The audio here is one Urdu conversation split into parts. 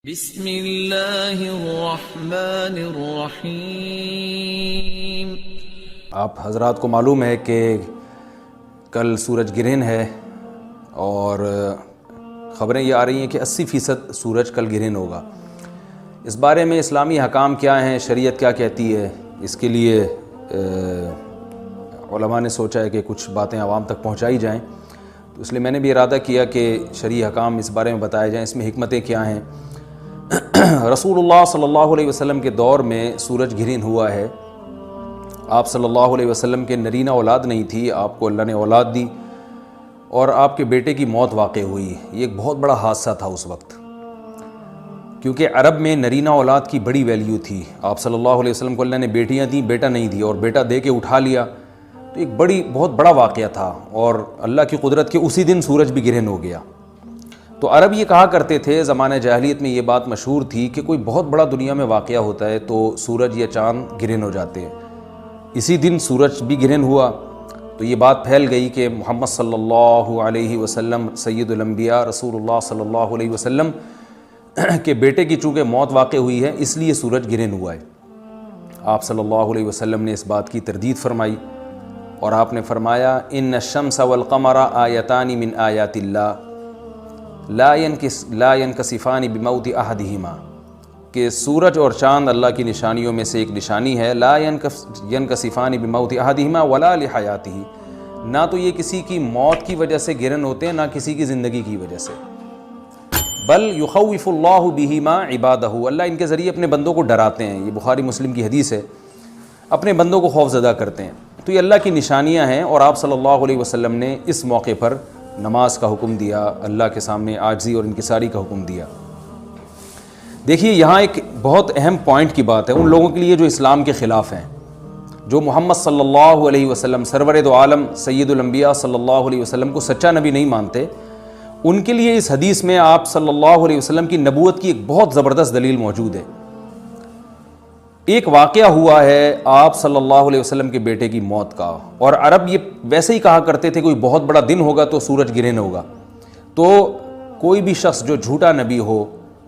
بسم اللہ الرحمن الرحیم۔ آپ حضرات کو معلوم ہے کہ کل سورج گرہن ہے اور خبریں یہ آ رہی ہیں کہ 80% سورج کل گرہن ہوگا۔ اس بارے میں اسلامی حکام کیا ہیں، شریعت کیا کہتی ہے، اس کے لیے علماء نے سوچا ہے کہ کچھ باتیں عوام تک پہنچائی جائیں، تو اس لیے میں نے بھی ارادہ کیا کہ شرعی حکام اس بارے میں بتائے جائیں، اس میں حکمتیں کیا ہیں۔ رسول اللہ صلی اللہ علیہ وسلم کے دور میں سورج گرہن ہوا ہے۔ آپ صلی اللہ علیہ وسلم کے نرینہ اولاد نہیں تھی، آپ کو اللہ نے اولاد دی اور آپ کے بیٹے کی موت واقع ہوئی۔ یہ ایک بہت بڑا حادثہ تھا اس وقت، کیونکہ عرب میں نرینہ اولاد کی بڑی ویلیو تھی۔ آپ صلی اللہ علیہ وسلم کو اللہ نے بیٹیاں دیں، بیٹا نہیں دی، اور بیٹا دے کے اٹھا لیا، تو ایک بہت بڑا واقعہ تھا، اور اللہ کی قدرت کے اسی دن سورج بھی گرہن ہو گیا۔ تو عرب یہ کہا کرتے تھے، زمانہ جاہلیت میں یہ بات مشہور تھی کہ کوئی بہت بڑا دنیا میں واقعہ ہوتا ہے تو سورج یا چاند گرہن ہو جاتے ہیں۔ اسی دن سورج بھی گرہن ہوا تو یہ بات پھیل گئی کہ محمد صلی اللہ علیہ وسلم سید الانبیاء رسول اللہ صلی اللہ علیہ وسلم کے بیٹے کی چونکہ موت واقع ہوئی ہے، اس لیے سورج گرہن ہوا ہے۔ آپ صلی اللہ علیہ وسلم نے اس بات کی تردید فرمائی اور آپ نے فرمایا، ان الشمس والقمر آیتان من آیات اللہ لا ينکسفان بموت احدہما، کہ سورج اور چاند اللہ کی نشانیوں میں سے ایک نشانی ہے، لا ينکسفان بموت احدہما ولا لحیاتہ، نہ تو یہ کسی کی موت کی وجہ سے گرہن ہوتے ہیں، نہ کسی کی زندگی کی وجہ سے، بل یخوف اللہ بہما عبادہ، اللہ ان کے ذریعے اپنے بندوں کو ڈراتے ہیں۔ یہ بخاری مسلم کی حدیث ہے، اپنے بندوں کو خوف زدہ کرتے ہیں۔ تو یہ اللہ کی نشانیاں ہیں، اور آپ صلی اللہ علیہ وسلم نے اس موقع پر نماز کا حکم دیا، اللہ کے سامنے عاجزی اور انکساری کا حکم دیا۔ دیکھیے یہاں ایک بہت اہم پوائنٹ کی بات ہے ان لوگوں کے لیے جو اسلام کے خلاف ہیں، جو محمد صلی اللہ علیہ وسلم سرور دو عالم سید الانبیاء صلی اللہ علیہ وسلم کو سچا نبی نہیں مانتے، ان کے لیے اس حدیث میں آپ صلی اللہ علیہ وسلم کی نبوت کی ایک بہت زبردست دلیل موجود ہے۔ ایک واقعہ ہوا ہے آپ صلی اللہ علیہ وسلم کے بیٹے کی موت کا، اور عرب یہ ویسے ہی کہا کرتے تھے کوئی بہت بڑا دن ہوگا تو سورج گرہن ہوگا۔ تو کوئی بھی شخص جو جھوٹا نبی ہو،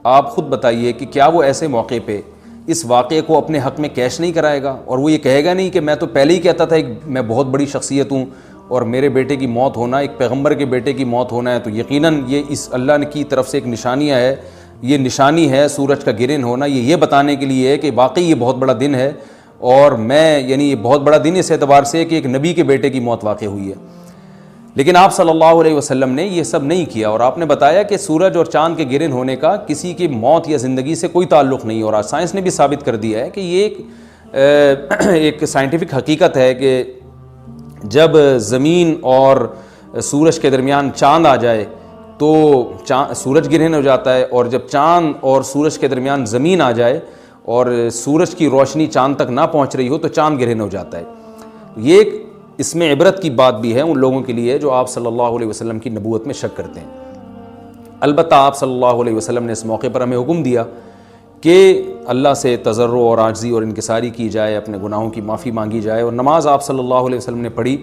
آپ خود بتائیے کہ کیا وہ ایسے موقع پہ اس واقعے کو اپنے حق میں کیش نہیں کرائے گا، اور وہ یہ کہے گا نہیں کہ میں تو پہلے ہی کہتا تھا کہ میں بہت بڑی شخصیت ہوں اور میرے بیٹے کی موت ہونا، ایک پیغمبر کے بیٹے کی موت ہونا ہے، تو یقیناً یہ اس اللہ کی طرف سے ایک نشانیاں ہے، یہ نشانی ہے سورج کا گرہن ہونا، یہ بتانے کے لیے ہے کہ واقعی یہ بہت بڑا دن ہے، اور میں یہ بہت بڑا دن اس اعتبار سے کہ ایک نبی کے بیٹے کی موت واقع ہوئی ہے۔ لیکن آپ صلی اللہ علیہ وسلم نے یہ سب نہیں کیا، اور آپ نے بتایا کہ سورج اور چاند کے گرہن ہونے کا کسی کی موت یا زندگی سے کوئی تعلق نہیں، اور آج سائنس نے بھی ثابت کر دیا ہے کہ یہ ایک سائنٹیفک حقیقت ہے کہ جب زمین اور سورج کے درمیان چاند آ جائے تو سورج گرہن ہو جاتا ہے، اور جب چاند اور سورج کے درمیان زمین آ جائے اور سورج کی روشنی چاند تک نہ پہنچ رہی ہو تو چاند گرہن ہو جاتا ہے۔ یہ ایک اس میں عبرت کی بات بھی ہے ان لوگوں کے لیے جو آپ صلی اللہ علیہ وسلم کی نبوت میں شک کرتے ہیں۔ البتہ آپ صلی اللہ علیہ وسلم نے اس موقع پر ہمیں حکم دیا کہ اللہ سے تضرع اور عاجزی اور انکساری کی جائے، اپنے گناہوں کی معافی مانگی جائے، اور نماز آپ صلی اللہ علیہ وسلم نے پڑھی۔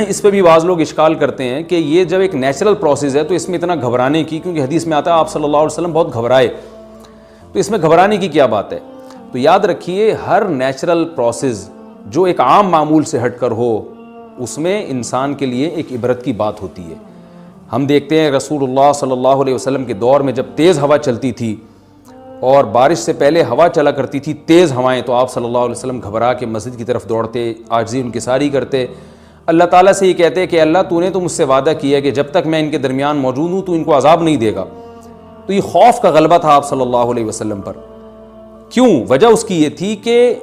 اس پہ بھی بعض لوگ اشکال کرتے ہیں کہ یہ جب ایک نیچرل پروسیس ہے تو اس میں اتنا گھبرانے کی، کیونکہ حدیث میں آتا ہے آپ صلی اللہ علیہ وسلم بہت گھبرائے، تو اس میں گھبرانے کی کیا بات ہے؟ تو یاد رکھیے ہر نیچرل پروسیس جو ایک عام معمول سے ہٹ کر ہو، اس میں انسان کے لیے ایک عبرت کی بات ہوتی ہے۔ ہم دیکھتے ہیں رسول اللہ صلی اللہ علیہ وسلم کے دور میں جب تیز ہوا چلتی تھی اور بارش سے پہلے ہوا چلا کرتی تھی تیز ہوائیں، تو آپ صلی اللہ علیہ وسلم گھبرا کے مسجد کی طرف دوڑتے، عاجزی انکساری کرتے، اللہ تعالیٰ سے یہ کہتے کہ اللہ تو نے تو مجھ سے وعدہ کیا ہے کہ جب تک میں ان کے درمیان موجود ہوں تو ان کو عذاب نہیں دے گا۔ تو یہ خوف کا غلبہ تھا آپ صلی اللہ علیہ وسلم پر۔ کیوں؟ وجہ اس کی یہ تھی کہ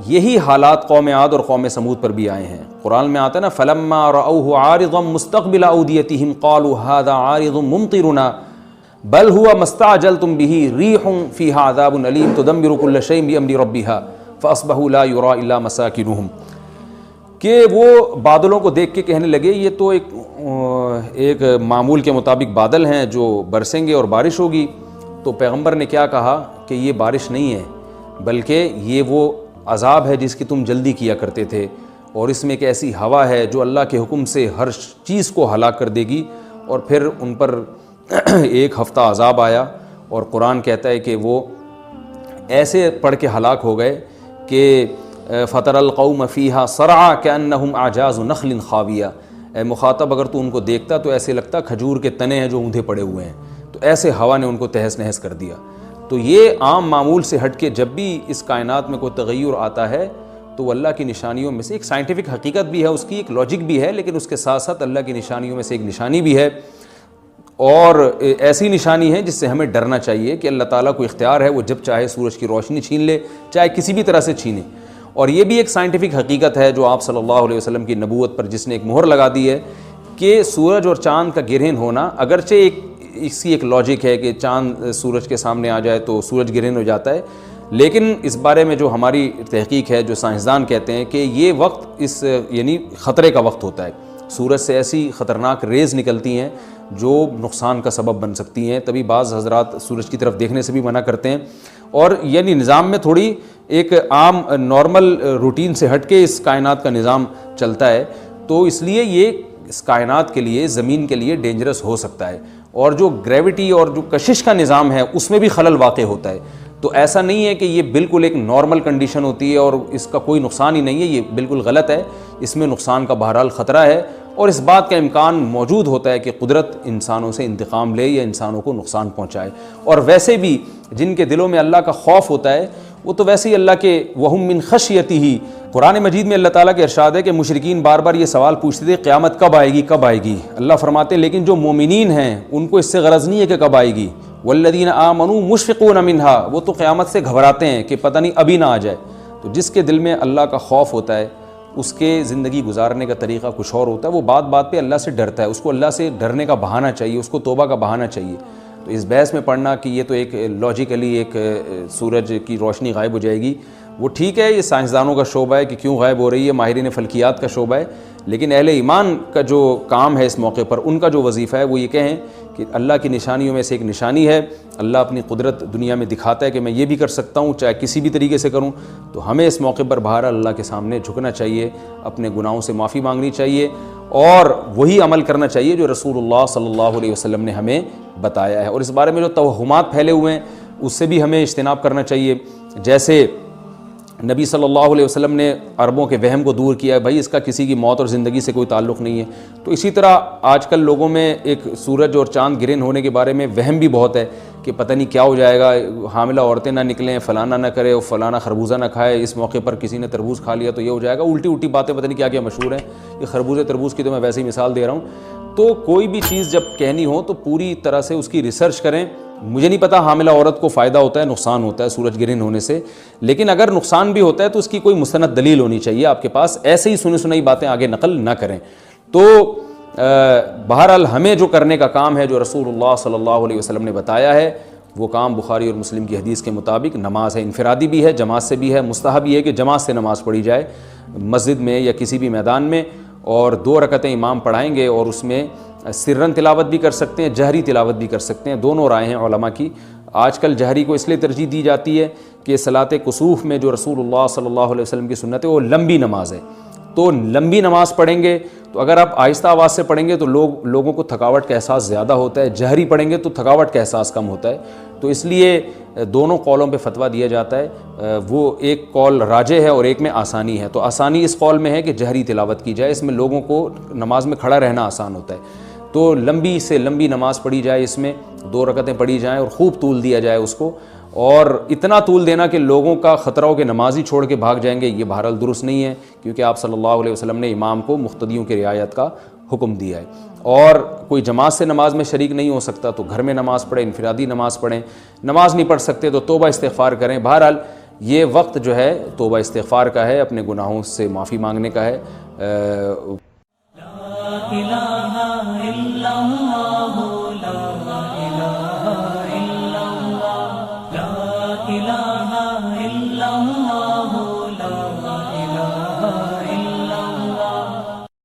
یہی حالات قوم عاد اور قوم سمود پر بھی آئے ہیں۔ قرآن میں آتا ہے نا، فَلَمَّا رَأَوْهُ عَارِضًا مُسْتَقْبِلَ أَوْدِيَتِهِمْ قَالُوا هَذَا عَارِضٌ مُمْطِرُنَا بَلْ هُوَ مَا اسْتَعْجَلْتُمْ بِهِ رِيحٌ فِيهَا عَذَابٌ أَلِيمٌ تُدَمِّرُ كُلَّ شَيْءٍ بِأَمْرِ رَبِّهَا فَأَصْبَحُوا لَا يُرَىٰ إِلَّا مَسَاكِنُهُمْ، کہ وہ بادلوں کو دیکھ کے کہنے لگے یہ تو ایک معمول کے مطابق بادل ہیں جو برسیں گے اور بارش ہوگی۔ تو پیغمبر نے کیا کہا کہ یہ بارش نہیں ہے بلکہ یہ وہ عذاب ہے جس کی تم جلدی کیا کرتے تھے، اور اس میں ایک ایسی ہوا ہے جو اللہ کے حکم سے ہر چیز کو ہلاک کر دے گی۔ اور پھر ان پر ایک ہفتہ عذاب آیا، اور قرآن کہتا ہے کہ وہ ایسے پڑھ کے ہلاک ہو گئے کہ فَتَرَ الْقَوْمَ فِيهَا صَرْعَىٰ كَأَنَّهُمْ أَعْجَازُ نَخْلٍ خَاوِيَةٍ۔ اے مخاطب اگر تو ان کو دیکھتا تو ایسے لگتا کھجور کے تنے ہیں جو اوندھے پڑے ہوئے ہیں، تو ایسے ہوا نے ان کو تہس نہس کر دیا۔ تو یہ عام معمول سے ہٹ کے جب بھی اس کائنات میں کوئی تغیر آتا ہے تو وہ اللہ کی نشانیوں میں سے ایک سائنٹیفک حقیقت بھی ہے، اس کی ایک لاجک بھی ہے، لیکن اس کے ساتھ ساتھ اللہ کی نشانیوں میں سے ایک نشانی بھی ہے، اور ایسی نشانی ہے جس سے ہمیں ڈرنا چاہیے کہ اللہ تعالیٰ کو اختیار ہے، وہ جب چاہے سورج کی روشنی چھین لے، چاہے کسی بھی طرح سے چھینے۔ اور یہ بھی ایک سائنٹیفک حقیقت ہے جو آپ صلی اللہ علیہ وسلم کی نبوت پر جس نے ایک مہر لگا دی ہے کہ سورج اور چاند کا گرہن ہونا، اگرچہ اس کی ایک لاجک ہے کہ چاند سورج کے سامنے آ جائے تو سورج گرہن ہو جاتا ہے، لیکن اس بارے میں جو ہماری تحقیق ہے، جو سائنسدان کہتے ہیں کہ یہ وقت یعنی خطرے کا وقت ہوتا ہے، سورج سے ایسی خطرناک ریز نکلتی ہیں جو نقصان کا سبب بن سکتی ہیں، تبھی بعض حضرات سورج کی طرف دیکھنے سے بھی منع کرتے ہیں، اور یعنی نظام میں تھوڑی ایک عام نارمل روٹین سے ہٹ کے اس کائنات کا نظام چلتا ہے، تو اس لیے یہ اس کائنات کے لیے، زمین کے لیے ڈینجرس ہو سکتا ہے، اور جو گریوٹی اور جو کشش کا نظام ہے اس میں بھی خلل واقع ہوتا ہے۔ تو ایسا نہیں ہے کہ یہ بالکل ایک نارمل کنڈیشن ہوتی ہے اور اس کا کوئی نقصان ہی نہیں ہے، یہ بالکل غلط ہے، اس میں نقصان کا بہرحال خطرہ ہے، اور اس بات کا امکان موجود ہوتا ہے کہ قدرت انسانوں سے انتقام لے یا انسانوں کو نقصان پہنچائے۔ اور ویسے بھی جن کے دلوں میں اللہ کا خوف ہوتا ہے وہ تو ویسے ہی اللہ کے وَهُم مِّن خَشْيَتِهِ، قرآن مجید میں اللہ تعالیٰ کے ارشاد ہے کہ مشرکین بار بار یہ سوال پوچھتے تھے قیامت کب آئے گی کب آئے گی، اللہ فرماتے ہیں لیکن جو مومنین ہیں ان کو اس سے غرض نہیں ہے کہ کب آئے گی، وَالَّذِينَ آمَنُوا مُشْفِقُونَ مِنْهَا، وہ تو قیامت سے گھبراتے ہیں کہ پتہ نہیں ابھی نہ آ جائے۔ تو جس کے دل میں اللہ کا خوف ہوتا ہے اس کے زندگی گزارنے کا طریقہ کچھ اور ہوتا ہے، وہ بات بات پہ اللہ سے ڈرتا ہے، اس کو اللہ سے ڈرنے کا بہانہ چاہیے، اس کو توبہ کا بہانہ چاہیے۔ تو اس بحث میں پڑھنا کہ یہ تو ایک لاجیکلی ایک سورج کی روشنی غائب ہو جائے گی، وہ ٹھیک ہے، یہ سائنسدانوں کا شعبہ ہے کہ کیوں غائب ہو رہی ہے، ماہرین فلکیات کا شعبہ ہے، لیکن اہل ایمان کا جو کام ہے اس موقع پر، ان کا جو وظیفہ ہے وہ یہ کہیں کہ اللہ کی نشانیوں میں سے ایک نشانی ہے، اللہ اپنی قدرت دنیا میں دکھاتا ہے کہ میں یہ بھی کر سکتا ہوں چاہے کسی بھی طریقے سے کروں، تو ہمیں اس موقع پر بہرحال اللہ کے سامنے جھکنا چاہیے، اپنے گناہوں سے معافی مانگنی چاہیے، اور وہی عمل کرنا چاہیے جو رسول اللہ صلی اللہ علیہ وسلم نے ہمیں بتایا ہے۔ اور اس بارے میں جو توہمات پھیلے ہوئے ہیں اس سے بھی ہمیں اجتناب کرنا چاہیے، جیسے نبی صلی اللہ علیہ وسلم نے عربوں کے وہم کو دور کیا ہے، بھائی اس کا کسی کی موت اور زندگی سے کوئی تعلق نہیں ہے، تو اسی طرح آج کل لوگوں میں ایک سورج اور چاند گرہن ہونے کے بارے میں وہم بھی بہت ہے کہ پتہ نہیں کیا ہو جائے گا، حاملہ عورتیں نہ نکلیں، فلانا نہ کرے، اور فلانا خربوزہ نہ کھائے، اس موقع پر کسی نے تربوز کھا لیا تو یہ ہو جائے گا، الٹی الٹی باتیں پتہ نہیں کیا کیا مشہور ہیں، یہ خربوزے تربوز کی تو میں ویسے ہی مثال دے رہا ہوں۔ تو کوئی بھی چیز جب کہنی ہو تو پوری طرح سے اس کی ریسرچ کریں۔ مجھے نہیں پتا حاملہ عورت کو فائدہ ہوتا ہے نقصان ہوتا ہے سورج گرہن ہونے سے، لیکن اگر نقصان بھی ہوتا ہے تو اس کی کوئی مستند دلیل ہونی چاہیے آپ کے پاس، ایسے ہی سنی سنائی باتیں آگے نقل نہ کریں۔ تو بہرحال ہمیں جو کرنے کا کام ہے جو رسول اللہ صلی اللہ علیہ وسلم نے بتایا ہے وہ کام بخاری اور مسلم کی حدیث کے مطابق نماز ہے، انفرادی بھی ہے، جماعت سے بھی ہے، مستحب یہ ہے کہ جماعت سے نماز پڑھی جائے مسجد میں یا کسی بھی میدان میں، اور 2 رکعتیں امام پڑھائیں گے اور اس میں سرن تلاوت بھی کر سکتے ہیں، جہری تلاوت بھی کر سکتے ہیں، دونوں رائے ہیں علماء کی۔ آج کل جہری کو اس لیے ترجیح دی جاتی ہے کہ صلاۃ کسوف میں جو رسول اللہ صلی اللہ علیہ وسلم کی سنت ہے وہ لمبی نماز ہے، تو لمبی نماز پڑھیں گے تو اگر آپ آہستہ آواز سے پڑھیں گے تو لوگوں کو تھکاوٹ کا احساس زیادہ ہوتا ہے، جہری پڑھیں گے تو تھکاوٹ کا احساس کم ہوتا ہے، تو اس لیے دونوں قولوں پہ فتویٰ دیا جاتا ہے، وہ ایک قول راجح ہے اور ایک میں آسانی ہے، تو آسانی اس قول میں ہے کہ جہری تلاوت کی جائے، اس میں لوگوں کو نماز میں کھڑا رہنا آسان ہوتا ہے، تو لمبی سے لمبی نماز پڑھی جائے، اس میں 2 رکعتیں پڑھی جائیں اور خوب طول دیا جائے اس کو، اور اتنا طول دینا کہ لوگوں کا خطرہ ہو کہ نماز ہی چھوڑ کے بھاگ جائیں گے، یہ بہرحال درست نہیں ہے، کیونکہ آپ صلی اللہ علیہ وسلم نے امام کو مقتدیوں کی رعایت کا حکم دیا ہے۔ اور کوئی جماعت سے نماز میں شریک نہیں ہو سکتا تو گھر میں نماز پڑھیں، انفرادی نماز پڑھیں، نماز نہیں پڑھ سکتے تو توبہ استغفار کریں۔ بہرحال یہ وقت جو ہے توبہ استغفار کا ہے، اپنے گناہوں سے معافی مانگنے کا ہے۔